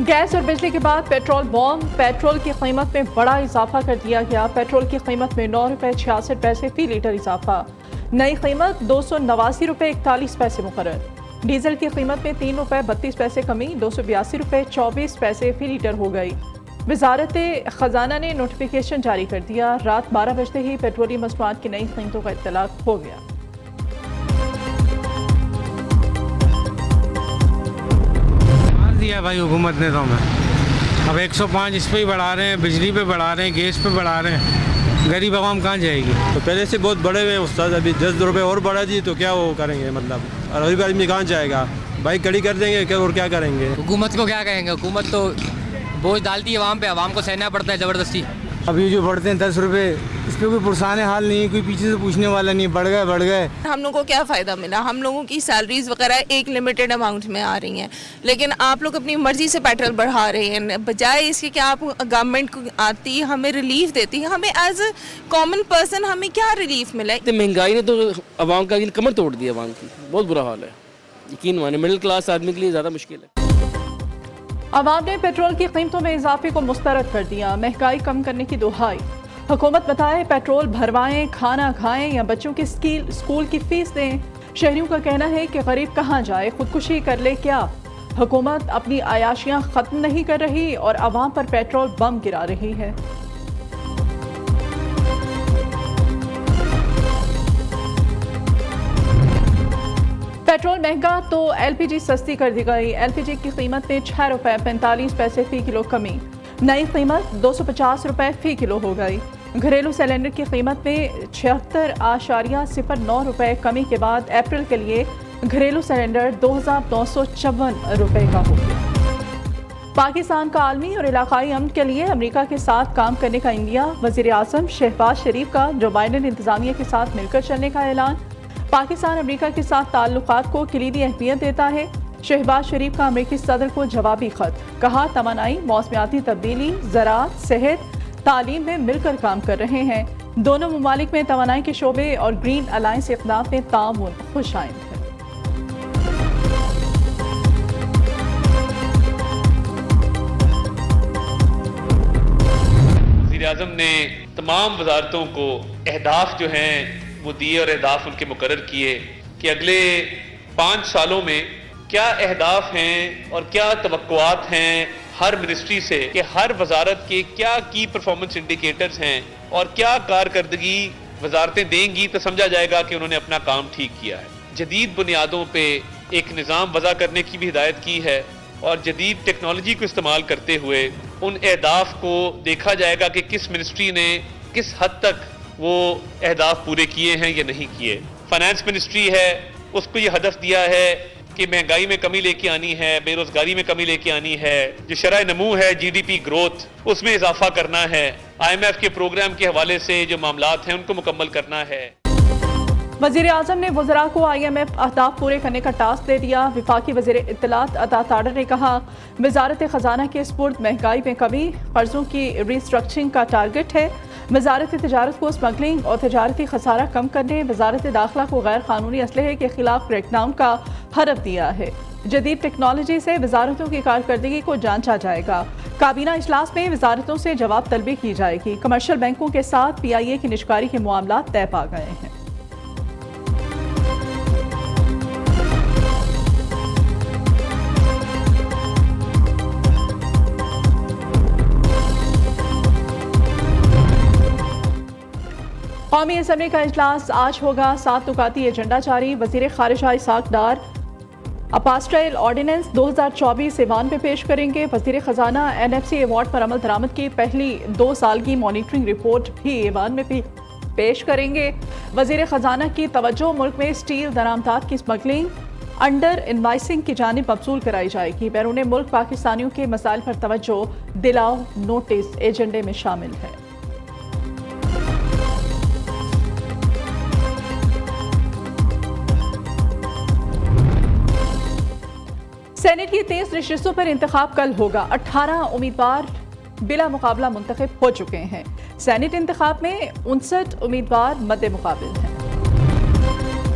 Gas और बिजली के बाद पेट्रोल बम, पेट्रोल की कीमत में बड़ा इजाफा कर दिया गया। पेट्रोल की कीमत में 9 रुपये 66 पैसे फी लीटर इजाफा। नई कीमत 289 रुपये 41 पैसे मुकर्रर। डीजल की कीमत में 3 रुपये 32 पैसे कमी, 282 रुपये 24 पैसे फी लीटर हो गई। वजारत खजाना ने नोटिफिकेशन जारी कर दिया। रात 12 बजते ही पेट्रोलियम मसनूआत की नई कीमतों का इत्तलाक हो गया। दिया भाई हुकूमत ने तो हमें अब 105 इस पे ही बढ़ा रहे हैं, बिजली पे बढ़ा रहे हैं, गैस पे बढ़ा रहे हैं। गरीब आवाम कहाँ जाएगी? तो पहले से बहुत बड़े हुए हैं उस्ताद, अभी 10 रुपये और बढ़ा दिए तो क्या वो करेंगे, मतलब और गरीब आदमी कहाँ जाएगा? बाइक खड़ी कर देंगे क्या और क्या करेंगे? हुकूमत को क्या कहेंगे? हुकूमत तो बोझ डालती है आवाम पे, आवाम को सहना पड़ता है ज़बरदस्ती। अब ये जो बढ़ते हैं 10 रुपये, इस पर कोई पुरसाने हाल नहीं है, कोई पीछे से पूछने वाला नहीं, बढ़ गए। हम लोगों को क्या फ़ायदा मिला? हम लोगों की सैलरीज वगैरह एक लिमिटेड अमाउंट में आ रही हैं, लेकिन आप लोग अपनी मर्ज़ी से पेट्रोल बढ़ा रहे हैं। बजाय इसके कि आप गवर्नमेंट को आती हमें रिलीफ देती है, हमें एज ए कॉमन पर्सन हमें क्या रिलीफ मिला? महंगाई ने तो आवाम का कमर तोड़ दी, आवाम की बहुत बुरा हाल है। यकीन माने मिडिल क्लास आदमी के लिए ज़्यादा मुश्किल है। अवाम ने पेट्रोल की कीमतों में इजाफे को मुस्तरद कर दिया। महंगाई कम करने की दुहाई। हुकूमत बताए पेट्रोल भरवाएं, खाना खाएं या बच्चों की स्कूल की फीस दें। शहरियों का कहना है कि गरीब कहाँ जाए, खुदकुशी कर ले क्या? हुकूमत अपनी अयाशियाँ ख़त्म नहीं कर रही और अवाम पर पेट्रोल बम गिरा रही है। पेट्रोल महंगा तो एलपीजी सस्ती कर दी गई। एलपीजी की कीमत में 6 रुपये 45 पैसे फी किलो कमी। नई कीमत 250 रुपये फी किलो हो गई। घरेलू सिलेंडर की कीमत में 76.09 रुपये कमी के बाद अप्रैल के लिए घरेलू सिलेंडर 2,954 रुपये का हो गया। पाकिस्तान का आलमी और इलाकाई अमन के लिए अमेरिका के साथ काम करने का इंडिया। वज़ीर आज़म शहबाज शरीफ का जो बाइडेन इंतज़ामिया के साथ मिलकर चलने का ऐलान। पाकिस्तान अमेरिका के साथ ताल्लुकात को किलीदी अहमियत देता है। शहबाज शरीफ का अमेरिकी सदर को जवाबी खत। कहा तमन्नाई मौसमियाती तब्दीली, ज़राअत, सेहत, तालीम में मिलकर काम कर रहे हैं। दोनों ममालिक में तमन्नाई के शोबे और ग्रीन अलायंस इक़दाम में ताउन खुशाइंद है। वज़ीर आज़म ने तमाम वजारतों को अहदाफ जो हैं वो दिए और अहदाफ उनके मुकर्रर किए कि अगले 5 सालों में क्या अहदाफ हैं और क्या तवक्कुआत हैं हर मिनिस्ट्री से, कि हर वजारत के क्या की परफॉर्मेंस इंडिकेटर्स हैं और क्या कारकर्दगी वजारतें देंगी, तो समझा जाएगा कि उन्होंने अपना काम ठीक किया है। जदीद बुनियादों पे एक निज़ाम वज़ा करने की भी हिदायत की है और जदीद टेक्नोलॉजी को इस्तेमाल करते हुए उन अहदाफ को देखा जाएगा कि किस मिनिस्ट्री ने किस हद तक वो अहदाफ पूरे किए हैं या नहीं किए। फाइनेंस मिनिस्ट्री है, उसको ये हदफ दिया है कि महंगाई में कमी लेके आनी है, बेरोजगारी में कमी लेके आनी है, जो शरह नमू है, जीडीपी ग्रोथ, उसमें इजाफा करना है, IMF के प्रोग्राम के हवाले से जो मामलात हैं उनको मुकम्मल करना है। वज़ीर आज़म ने वज़रा को IMF अहदाफ पूरे करने का टास्क दे दिया। वफाकी वज़ीर इत्तलात अता ताडर ने कहा वज़ारत ख़जाना के स्पुर्द महंगाई में कमी, कर्ज़ों की रिस्ट्रक्चरिंग का टारगेट है। वज़ारत तिजारत को स्मगलिंग और तजारती खसारा कम करने, वज़ारत दाखिला को गैर कानूनी असलहे के खिलाफ क्रैकडाउन का हरफ दिया है। जदीद टेक्नोलॉजी से वज़ारतों की कारकर्दगी को जांचा जाएगा। काबीना इजलास में वज़ारतों से जवाब तलबी की जाएगी। कमर्शियल बैंकों के साथ PIA की निजकारी के मामला तय पा गए हैं। कौमी असम्बली का इजलास आज होगा। 7 नुकाती एजेंडा जारी। वज़ीर ख़ारिजा इसाक डार अपास्टाइल ऑर्डिनेंस 2024 ईवान में पेश करेंगे। वज़ीर ख़जाना NFC अवार्ड पर अमल दरामद की पहली 2 साल की मॉनिटरिंग रिपोर्ट भी ईवान में भी पेश करेंगे। वज़ीर ख़जाना की तवज्जो मुल्क में स्टील दरामदात की स्मगलिंग, अंडर इनवाइसिंग की जानिब मबसूल कराई जाएगी। बैरून मुल्क पाकिस्तानियों के मसाइल पर तवज्जो दिलाओ नोटिस एजेंडे में शामिल है। सेनेट की 23 नशिस्तों पर इंतखाब कल होगा। 18 उम्मीदवार बिला मुकाबला मुंतखब हो चुके हैं। सेनेट इंतखाब में 59 उम्मीदवार मद्दे मुकाबिल हैं।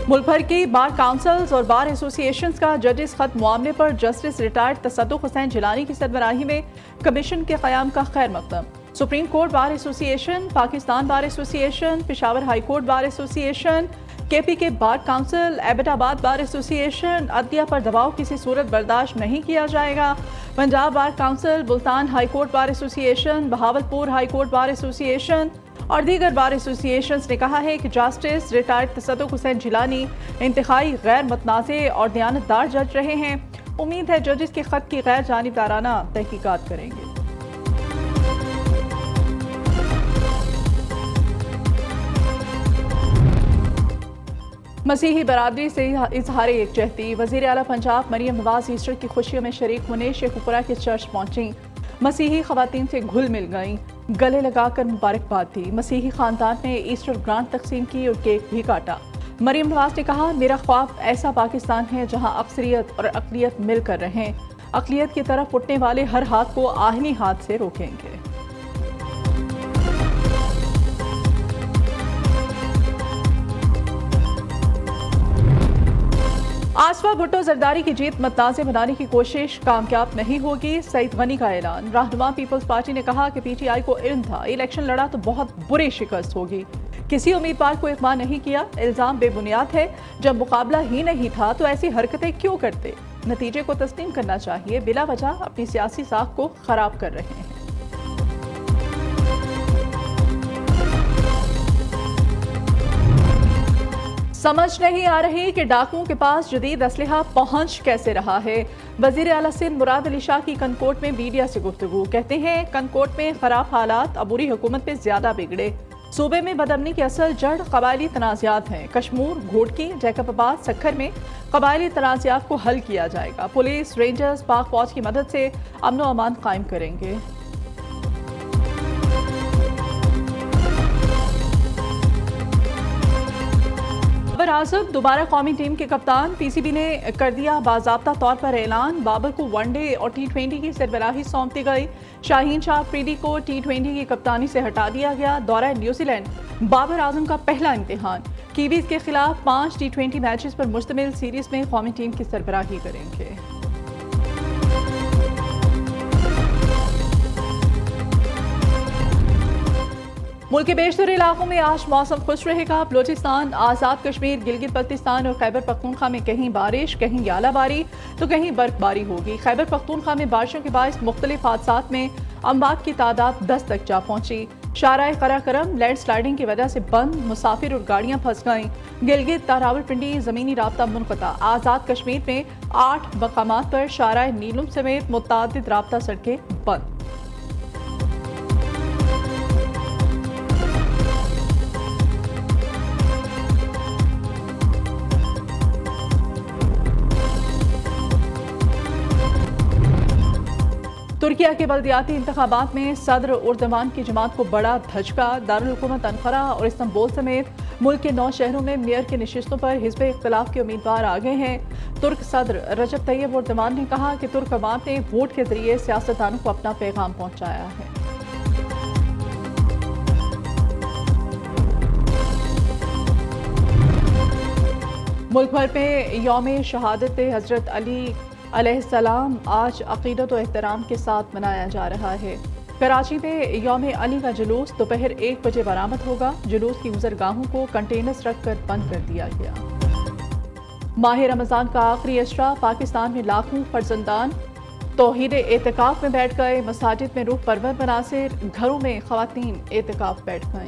मुल्क भर की बार काउंसिल्स और बार एसोसिएशंस का जजेस खत मामले पर जस्टिस रिटायर्ड तसद्दुक़ हुसैन जिलानी की सरबराही में कमीशन के क़याम का खैर मकदम। Supreme court bar association, Pakistan bar association, Peshawar high court bar association, KPK bar council, Abbottabad bar association, अदलिया पर दबाव किसी सूरत बर्दाश्त नहीं किया जाएगा। Punjab bar council, Multan high court bar association, Bahawalpur high court bar association और दीगर बार एसोसिएशंस ने कहा है कि जस्टिस रिटायर्ड तसद्दुक़ हुसैन जिलानी इंतहाई गैर मतनाज़े और दयानतदार जज रहे हैं। उम्मीद है जजेस के खत की गैर जानिबदाराना तहकीकात करेंगे। मसीही बरादरी से इजहार यकजहती। वज़ीर आला पंजाब मरियम नवाज ईस्टर की खुशियों में शरीक होने शेखुपुरा के चर्च पहुंची। मसीही खवातीन से घुल मिल गईं, गले लगाकर मुबारकबाद दी। मसीही खानदान ने ईस्टर ग्रांट तकसीम की और केक भी काटा। मरियम नवाज ने कहा, मेरा ख्वाब ऐसा पाकिस्तान है जहां अक्सरियत और अक़लियत मिलकर रहें। अक़लियत की तरफ उठने वाले हर हाथ को आहनी हाथ से रोकेंगे। आसफा भुट्टो जरदारी की जीत मतनाज़े बनाने की कोशिश कामयाब नहीं होगी, सईद गनी का ऐलान। रहनुमा पीपल्स पार्टी ने कहा कि PTI को इल्म था, इलेक्शन लड़ा तो बहुत बुरी शिकस्त होगी। किसी उम्मीदवार को इकबाल नहीं किया, इल्ज़ाम बेबुनियाद है। जब मुकाबला ही नहीं था तो ऐसी हरकतें क्यों करते? नतीजे को तस्लीम करना चाहिए, बिला वजह अपनी सियासी साख को खराब कर रहे हैं। समझ नहीं आ रही कि डाकुओं के पास जदीद असलहा पहुंच कैसे रहा है। वज़ीर आला सिंध मुराद अली शाह की कनकोट में मीडिया से गुफ्तगू। कहते हैं कनकोट में खराब हालात अबूरी हुकूमत में ज्यादा बिगड़े। सूबे में बदअमनी की असल जड़ कबायली तनाज़ात हैं। कश्मूर, घोटकी, जैकबाबाद, सक्खर में कबायली तनाज़ात को हल किया जाएगा। पुलिस, रेंजर्स, पाक फौज की मदद से अमन व अमान कायम करेंगे। बाबर आजम दोबारा कौमी टीम के कप्तान। PCB ने कर दिया बाज़ाब्ता तौर पर ऐलान। बाबर को वनडे और T20 की सरबराही सौंप दी गई। शाहीन शाह अफरीदी को T20 की कप्तानी से हटा दिया गया। दौरा न्यूजीलैंड बाबर आजम का पहला इम्तिहान। कीवीज के खिलाफ 5 T20 मैचेस पर मुश्तमिल सीरीज में कौमी टीम की सरबराही करेंगे। मुल्क के बेशतर इलाकों में आज मौसम खुश रहेगा। बलोचिस्तान, आज़ाद कश्मीर, गिलगित बल्तिस्तान और खैबर पख्तूनख्वा में कहीं बारिश, कहीं यालाबारी तो कहीं बर्फबारी होगी। खैबर पख्तूनख्वा में बारिशों के बायस मुख्तलिफ हादसात में अमवात की तादाद 10 तक जा पहुंची। शाराए कराकरम लैंड स्लाइडिंग की वजह से बंद, मुसाफिर और गाड़ियां फंस गईं। गिलगित रावलपिंडी ज़मीनी राब्ता मुनक़ता। आज़ाद कश्मीर में 8 मकामात पर शाराए नीलम समेत मुतअद्दिद राब्ता सड़कें बंद। तुर्किया के बल्दियाती इंतखाबात में सदर उर्दवान की जमात को बड़ा धचका। दारुल हुकूमत अनकरा और इस्तांबुल समेत मुल्क के 9 शहरों में मेयर की नशिस्तों पर हिज़्ब इख्तिलाफ के उम्मीदवार आ गए हैं। तुर्क सदर रजब तैयब उर्दवान ने कहा कि तुर्क अवाम ने वोट के जरिए सियासतदानों को अपना पैगाम पहुंचाया है। मुल्क भर में यौम शहादत हज़रत अली अलैहिस्सलाम आज अक़ीदत और एहतराम के साथ मनाया जा रहा है। कराची में यौम अली का जुलूस दोपहर 1 बजे बरामद होगा। जुलूस की गुज़रगाहों को कंटेनर्स रखकर बंद कर दिया गया। माह रमज़ान का आखिरी अशरा। पाकिस्तान में लाखों फर्जंदान तौहीद एतिकाफ में बैठ गए। मसाजिद में रूह परवर मनासिर, घरों में ख़वातीन एतिकाफ बैठ गए।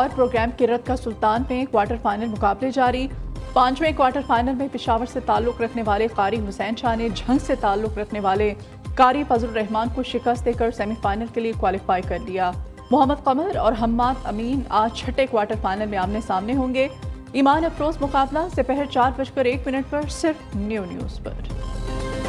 लाहौर प्रोग्राम के रद का सुल्तान में क्वार्टर फाइनल मुकाबले जारी। 5वें क्वार्टर फाइनल में पेशावर से ताल्लुक़ रखने वाले कारी हुसैन शाह ने झंग से ताल्लुक़ रखने वाले कारी फजल रहमान को शिकस्त देकर सेमीफाइनल के लिए क्वालिफाई कर लिया। मोहम्मद कमर और हम्माद अमीन आज छठे क्वार्टर फाइनल में आमने सामने होंगे। ईमान अफरोज मुकाबला दोपहर 4:01 पर सिर्फ न्यूज़ पर।